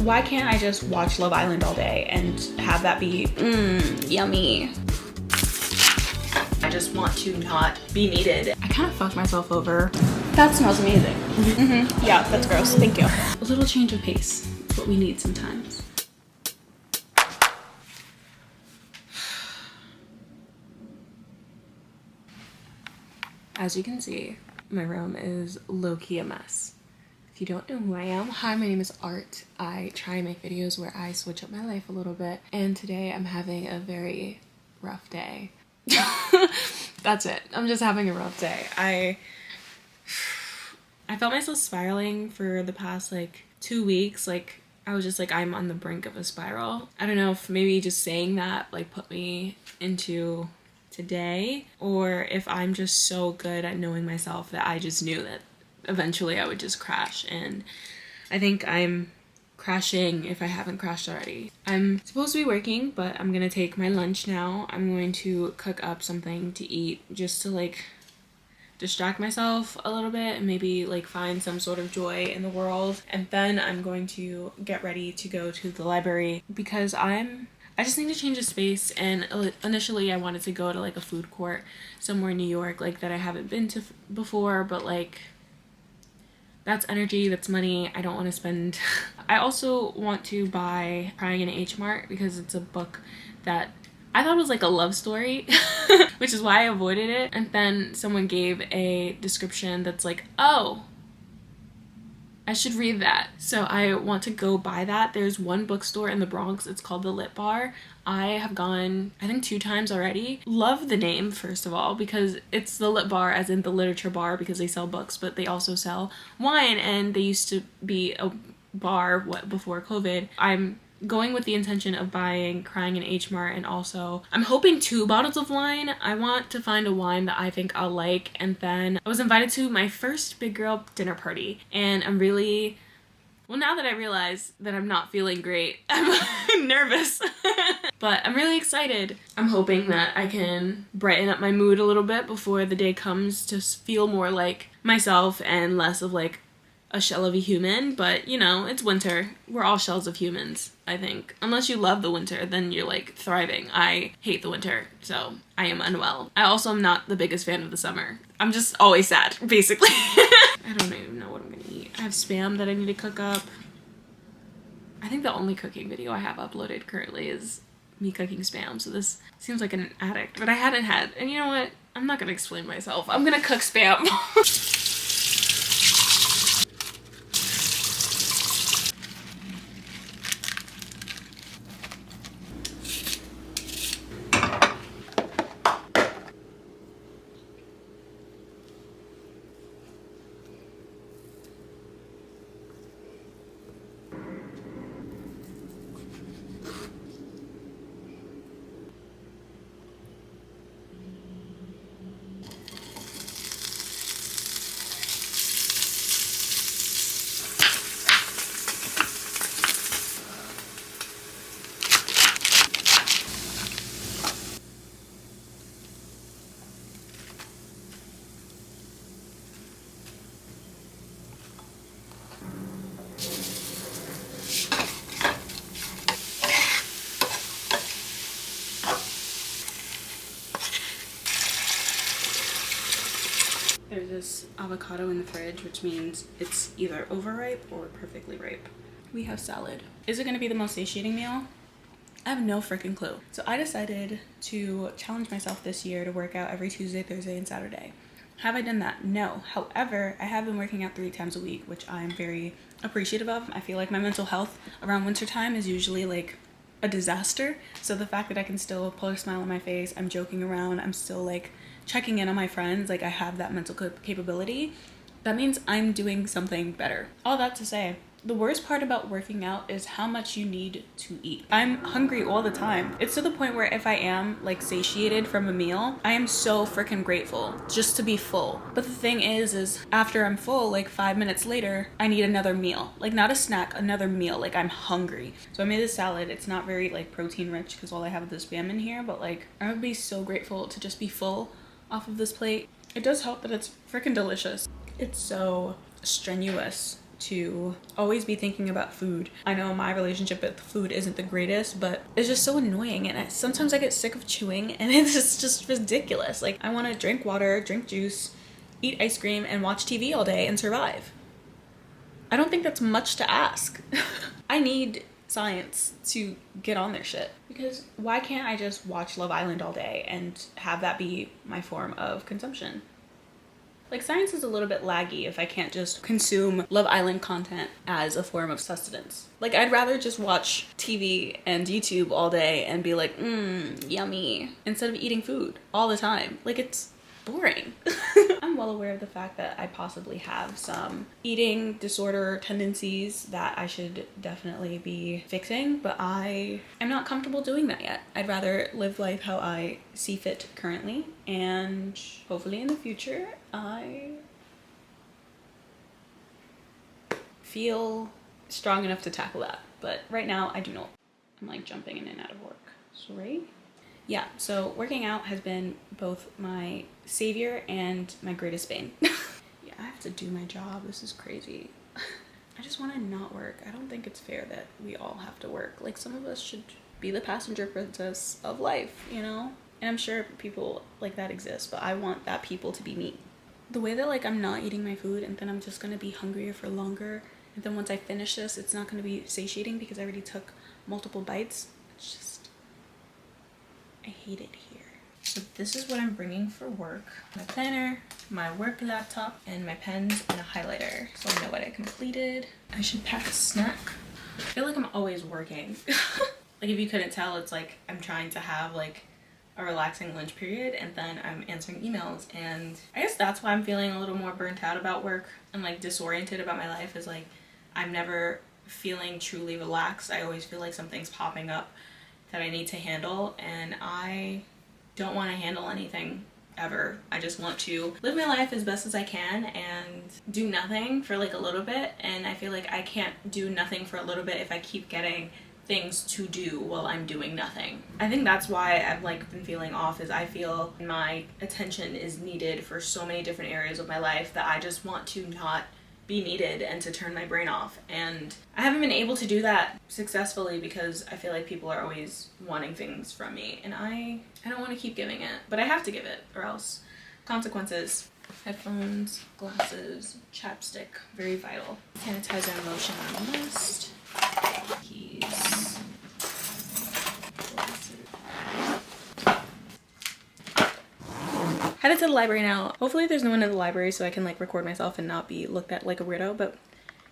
Why can't I just watch Love Island all day and have that be yummy? I just want to not be needed. I kind of fucked myself over. That smells amazing. Yeah, that's gross. Thank you. A little change of pace is what we need sometimes. As you can see, my room is low-key a mess. If you don't know who I am, hi, my name is Art. I try and make videos where I switch up my life a little bit, and today I'm having a very rough day. That's it. I'm just having a rough day. I felt myself spiraling for the past like 2 weeks. Like I was just like, I'm on the brink of a spiral. I don't know if maybe just saying that like put me into today, or if I'm just so good at knowing myself that I just knew that eventually I would just crash. And I think I'm crashing if I haven't crashed already. I'm supposed to be working, but I'm gonna take my lunch now. I'm going to cook up something to eat just to like distract myself a little bit and maybe like find some sort of joy in the world. And then I'm going to get ready to go to the library because I just need to change the space. And initially I wanted to go to like a food court somewhere in New York like that I haven't been to before, but like that's energy, that's money I don't want to spend. I also want to buy Crying in H Mart because it's a book that I thought was like a love story, which is why I avoided it. And then someone gave a description that's like, oh, I should read that. So I want to go buy that. There's one bookstore in the Bronx. It's called the Lit Bar. I have gone, I think 2 times already. Love the name, first of all, because it's the Lit Bar as in the literature bar because they sell books, but they also sell wine, and they used to be a bar before COVID. I'm going with the intention of buying Crying in H Mart, and also I'm hoping 2 bottles of wine. I want to find a wine that I think I'll like. And then I was invited to my first big girl dinner party, and I'm really, well, now that I realize that I'm not feeling great, I'm nervous. But I'm really excited. I'm hoping that I can brighten up my mood a little bit before the day comes to feel more like myself and less of like a shell of a human. But you know, it's winter. We're all shells of humans, I think. Unless you love the winter, then you're like thriving. I hate the winter, so I am unwell. I also am not the biggest fan of the summer. I'm just always sad, basically. I don't even know what I'm gonna eat. I have Spam that I need to cook up. I think the only cooking video I have uploaded currently is me cooking Spam, so this seems like an addict, but I hadn't had, and you know what? I'm not gonna explain myself. I'm gonna cook Spam. There's this avocado in the fridge, which means it's either overripe or perfectly ripe. We have salad. Is it gonna be the most satiating meal? I have no freaking clue. So I decided to challenge myself this year to work out every Tuesday, Thursday, and Saturday. Have I done that? No. However, I have been working out 3 times a week, which I'm very appreciative of. I feel like my mental health around wintertime is usually like a disaster. So the fact that I can still pull a smile on my face, I'm joking around, I'm still like checking in on my friends, like I have that mental capability, that means I'm doing something better. All that to say, the worst part about working out is how much you need to eat. I'm hungry all the time. It's to the point where if I am like satiated from a meal, I am so freaking grateful just to be full. But the thing is after I'm full, like 5 minutes later, I need another meal. Like not a snack, another meal. Like I'm hungry. So I made this salad. It's not very like protein rich because all I have is Spam in here, but like I would be so grateful to just be full off of this plate. It does help that it's freaking delicious. It's so strenuous to always be thinking about food. I know my relationship with food isn't the greatest, but it's just so annoying, and sometimes I get sick of chewing, and it's just ridiculous. Like, I want to drink water, drink juice, eat ice cream, and watch TV all day and survive. I don't think that's much to ask. I need science to get on their shit, because why can't I just watch Love Island all day and have that be my form of consumption? Like, science is a little bit laggy if I can't just consume Love Island content as a form of sustenance. Like, I'd rather just watch TV and YouTube all day and be like, yummy, instead of eating food all the time. Like, it's boring. I'm well aware of the fact that I possibly have some eating disorder tendencies that I should definitely be fixing, but I am not comfortable doing that yet. I'd rather live life how I see fit currently, and hopefully in the future I feel strong enough to tackle that. But right now I do not. I'm like jumping in and out of work. Sorry. Yeah, so working out has been both my savior and my greatest bane. Yeah, I have to do my job. This is crazy. I just want to not work. I don't think it's fair that we all have to work. Like, some of us should be the passenger princess of life, you know? And I'm sure people like that exist, but I want that people to be me. The way that, like, I'm not eating my food and then I'm just gonna be hungrier for longer, and then once I finish this, it's not gonna be satiating because I already took multiple bites. It's just, I hate it here. So this is what I'm bringing for work. My planner, my work laptop, and my pens and a highlighter. So I know what I completed. I should pack a snack. I feel like I'm always working. Like, if you couldn't tell, it's like I'm trying to have like a relaxing lunch period, and then I'm answering emails, and I guess that's why I'm feeling a little more burnt out about work and like disoriented about my life, is like I'm never feeling truly relaxed. I always feel like something's popping up that I need to handle, and I don't want to handle anything ever. I just want to live my life as best as I can and do nothing for like a little bit, and I feel like I can't do nothing for a little bit if I keep getting things to do while I'm doing nothing. I think that's why I've like been feeling off, is I feel my attention is needed for so many different areas of my life that I just want to not be needed and to turn my brain off, and I haven't been able to do that successfully because I feel like people are always wanting things from me, and I don't want to keep giving it, but I have to give it or else consequences. Headphones, glasses, chapstick, very vital. Sanitizer and lotion on the list. Keys. Glasses. Headed to the library now. Hopefully there's no one in the library so I can like record myself and not be looked at like a weirdo, but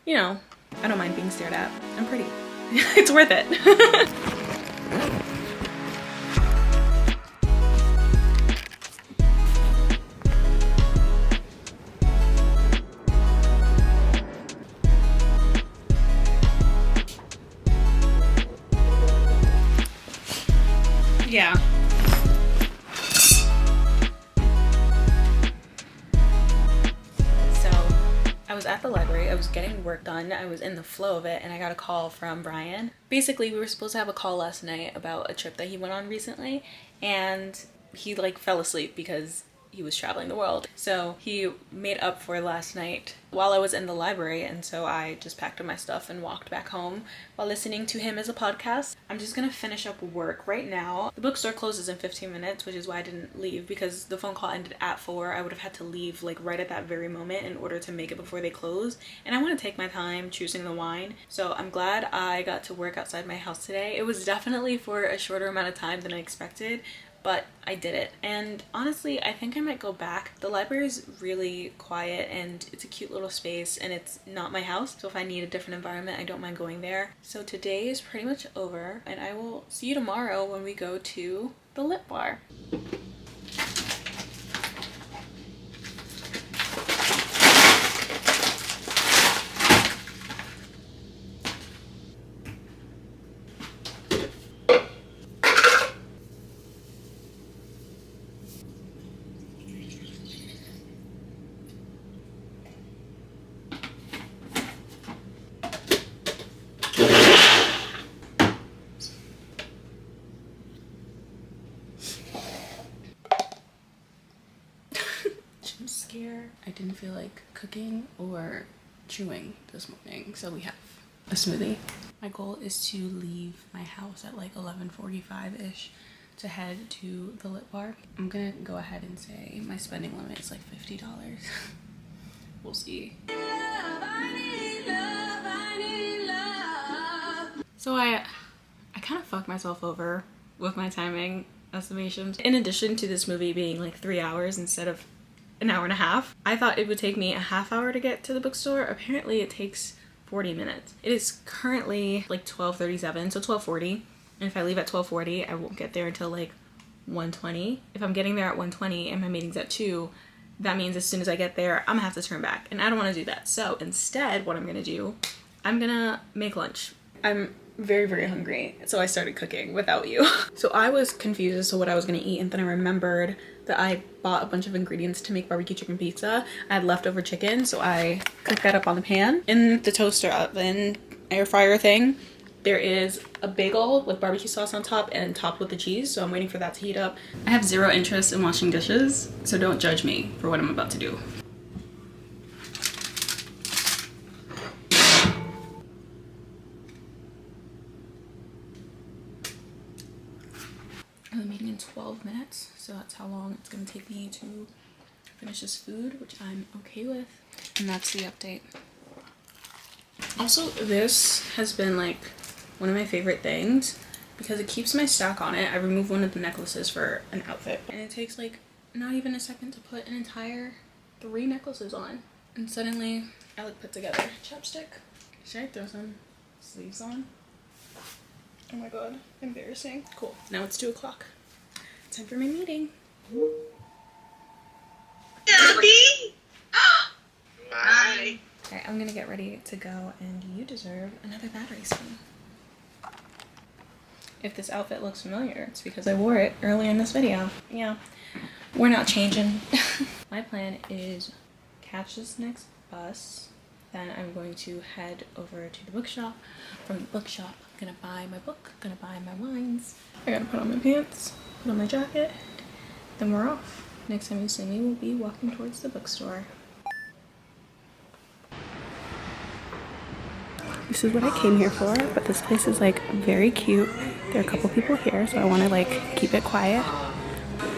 you know, I don't mind being stared at. I'm pretty. It's worth it. Yeah. I was at the library, I was getting work done, I was in the flow of it, and I got a call from Brian. Basically, we were supposed to have a call last night about a trip that he went on recently, and he like fell asleep because he was traveling the world. So he made up for last night while I was in the library, and so I just packed up my stuff and walked back home while listening to him as a podcast. I'm just gonna finish up work right now. The bookstore closes in 15 minutes, which is why I didn't leave, because the phone call ended at 4. I would have had to leave like right at that very moment in order to make it before they close, and I want to take my time choosing the wine. So I'm glad I got to work outside my house today. It was definitely for a shorter amount of time than I expected, but I did it, and honestly I think I might go back. The library is really quiet and it's a cute little space, and it's not my house, so if I need a different environment I don't mind going there. So today is pretty much over, and I will see you tomorrow when we go to the Lit Bar. Scare. I didn't feel like cooking or chewing this morning, so we have a smoothie. My goal is to leave my house at like 11:45-ish to head to the lit bar. I'm gonna go ahead and say my spending limit is like $50. We'll see. So I kind of fucked myself over with my timing estimations. In addition to this movie being like 3 hours instead of an hour and a half, I thought it would take me a half hour to get to the bookstore. Apparently it takes 40 minutes. It is currently like 12:37, so 12:40. And if I leave at 12:40, I won't get there until like 1:20. If I'm getting there at 1:20 and my meeting's at 2, that means as soon as I get there, I'm gonna have to turn back. And I don't wanna do that. So instead, what I'm gonna do, I'm gonna make lunch. I'm very, very hungry. So I started cooking without you. So I was confused as to what I was gonna eat. And then I remembered that I bought a bunch of ingredients to make barbecue chicken pizza. I had leftover chicken, so I cooked that up on the pan. In the toaster oven, air fryer thing, there is a bagel with barbecue sauce on top and topped with the cheese, so I'm waiting for that to heat up. I have zero interest in washing dishes, so don't judge me for what I'm about to do. I have a meeting in 12 minutes, so that's how long it's gonna take me to finish this food, which I'm okay with. And that's the update. Also, this has been like one of my favorite things because it keeps my stack on it. I removed one of the necklaces for an outfit, and it takes like not even a second to put an entire 3 necklaces on. And suddenly I look put together. Chapstick. Should I throw some sleeves on? Oh my god, embarrassing. Cool. Now it's 2 o'clock. Time for my meeting. Daddy! Bye. Alright, I'm gonna get ready to go, and you deserve another battery swing. If this outfit looks familiar, it's because I wore it earlier in this video. Yeah, we're not changing. My plan is catch this next bus, then I'm going to head over to the bookshop. From the bookshop, I'm gonna buy my book, gonna buy my wines. I gotta put on my pants, put on my jacket, then we're off. Next time you see me, we'll be walking towards the bookstore. This is what I came here for, but this place is like very cute. There are a couple people here, so I want to like keep it quiet.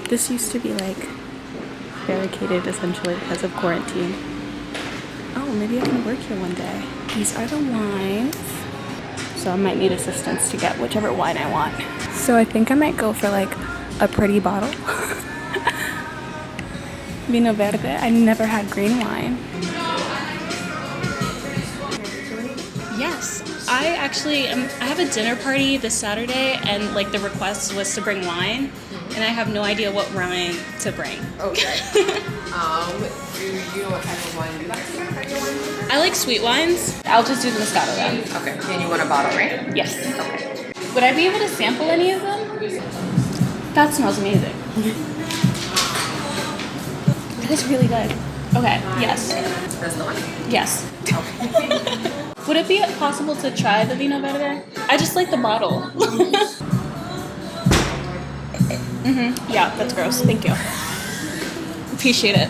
This used to be like barricaded essentially because of quarantine. Oh, maybe I can work here one day. These are the wines. So I might need assistance to get whichever wine I want. So I think I might go for like a pretty bottle. Vino Verde. I never had green wine. Yes, I actually I have a dinner party this Saturday, and like the request was to bring wine, and I have no idea what wine to bring. Okay. Do you know what type of wine you like? I like sweet wines. I'll just do the Moscato then. Okay. And you want a bottle, right? Yes. Okay. Would I be able to sample any of them? That smells amazing. That is really good. Okay, yes. That's the one? Yes. Okay. Would it be possible to try the Vino Verde? I just like the bottle. Yeah, that's gross. Thank you. Appreciate it.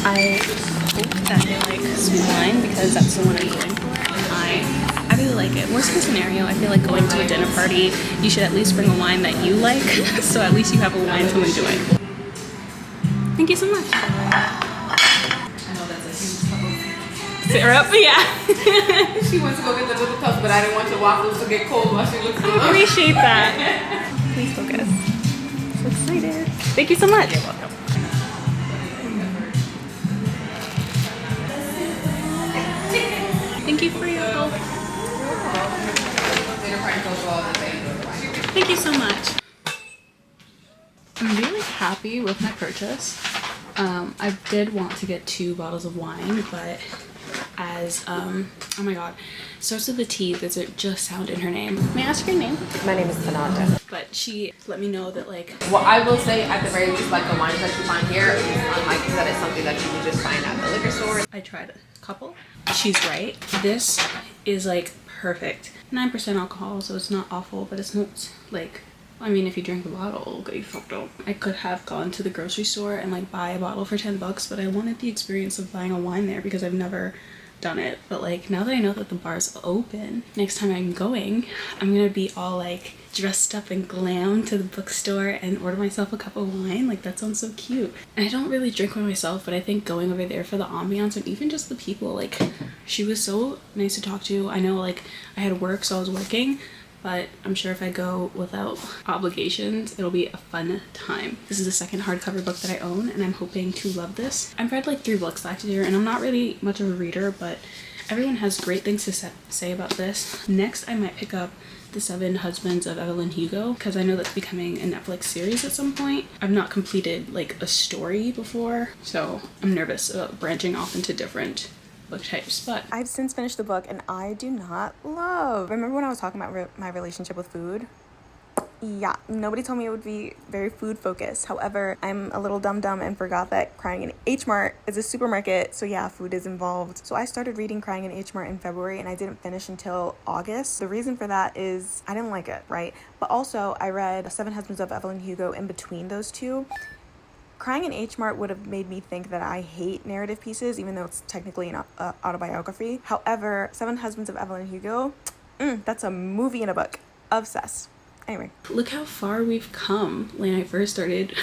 I hope that they like sweet wine because that's the one I'm going for. And I really like it. Worst case scenario, I feel like going to a dinner party, you should at least bring a wine that you like, so at least you have a wine to enjoy. Thank you so much. Syrup, yeah. She wants to go get the little cups, but I didn't want your waffles to get cold while she looks good. I appreciate that. Please focus. So excited. Thank you so much. You're welcome. Thank you for your help. Thank you so much. I'm really happy with my purchase. I did want to get 2 bottles of wine, but as, oh my god, starts with the T, does it just sound in her name? May I ask your name? My name is Fernanda. But she let me know that like... Well, I will say at the very least, like the wines that you find here, it's unlikely that it's something that you would just find at the liquor store. I tried a couple. She's right. This is like perfect. 9% alcohol, so it's not awful, but it's not like... I mean, if you drink the bottle, it'll get you fucked up. I could have gone to the grocery store and like buy a bottle for $10, but I wanted the experience of buying a wine there because I've never done it, but like now that I know that the bar's open, next time I'm going, I'm gonna be all like dressed up and glam to the bookstore and order myself a cup of wine. Like that sounds so cute. And I don't really drink by myself, but I think going over there for the ambiance and even just the people, like she was so nice to talk to. I know like I had work, so I was working, but I'm sure if I go without obligations, it'll be a fun time. This is the second hardcover book that I own, and I'm hoping to love this. I've read like 3 books last year, and I'm not really much of a reader, but everyone has great things to say about this. Next, I might pick up The 7 Husbands of Evelyn Hugo, because I know that's becoming a Netflix series at some point. I've not completed like a story before, so I'm nervous about branching off into different book types. But I've since finished the book, and I do not love. Remember when I was talking about my relationship with food? Yeah, nobody told me it would be very food focused. However, I'm a little dumb and forgot that Crying in H Mart is a supermarket, so yeah, food is involved. So I started reading Crying in H Mart in February, and I didn't finish until August. The reason for that is I didn't like it, right? But also I read 7 Husbands of Evelyn Hugo in between those two. Crying in H Mart would have made me think that I hate narrative pieces, even though it's technically an autobiography. However, 7 Husbands of Evelyn Hugo, that's a movie and a book. Obsessed. Anyway. Look how far we've come. When I first started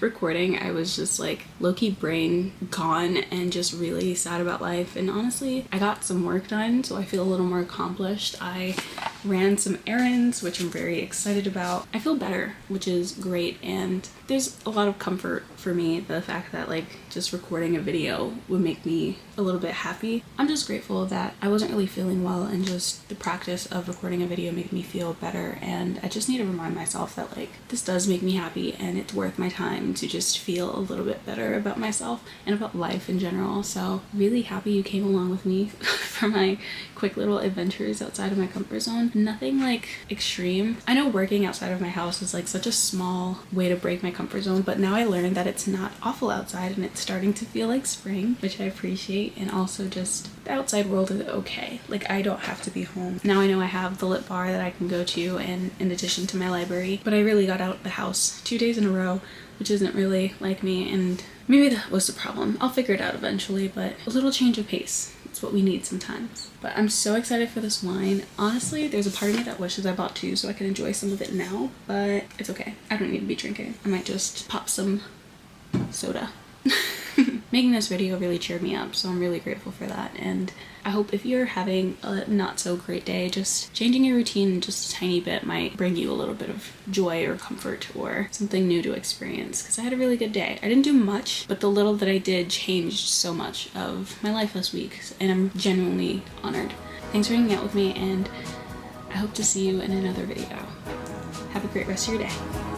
recording, I was just like low-key brain gone and just really sad about life. And honestly, I got some work done, so I feel a little more accomplished. I ran some errands, which I'm very excited about. I feel better, which is great. And there's a lot of comfort for me, the fact that like just recording a video would make me a little bit happy. I'm just grateful that I wasn't really feeling well, and just the practice of recording a video made me feel better. And I just need to remind myself that like this does make me happy, and it's worth my time to just feel a little bit better about myself and about life in general. So really happy you came along with me for my quick little adventures outside of my comfort zone. Nothing like extreme. I know working outside of my house is like such a small way to break my comfort zone, but now I learned that it's not awful outside, and it's starting to feel like spring, which I appreciate. And also just the outside world is okay. Like I don't have to be home. Now I know I have the lit bar that I can go to, and in addition to my library, but I really got out of the house 2 days in a row, which isn't really like me, and maybe that was the problem. I'll figure it out eventually, but a little change of pace. It's what we need sometimes. But I'm so excited for this wine. Honestly, there's a part of me that wishes I bought 2 so I can enjoy some of it now, but it's okay. I don't need to be drinking. I might just pop some soda. Making this video really cheered me up, so I'm really grateful for that. And I hope if you're having a not so great day, just changing your routine just a tiny bit might bring you a little bit of joy or comfort or something new to experience, because I had a really good day. I didn't do much, but the little that I did changed so much of my life this week, and I'm genuinely honored. Thanks for hanging out with me, and I hope to see you in another video. Have a great rest of your day.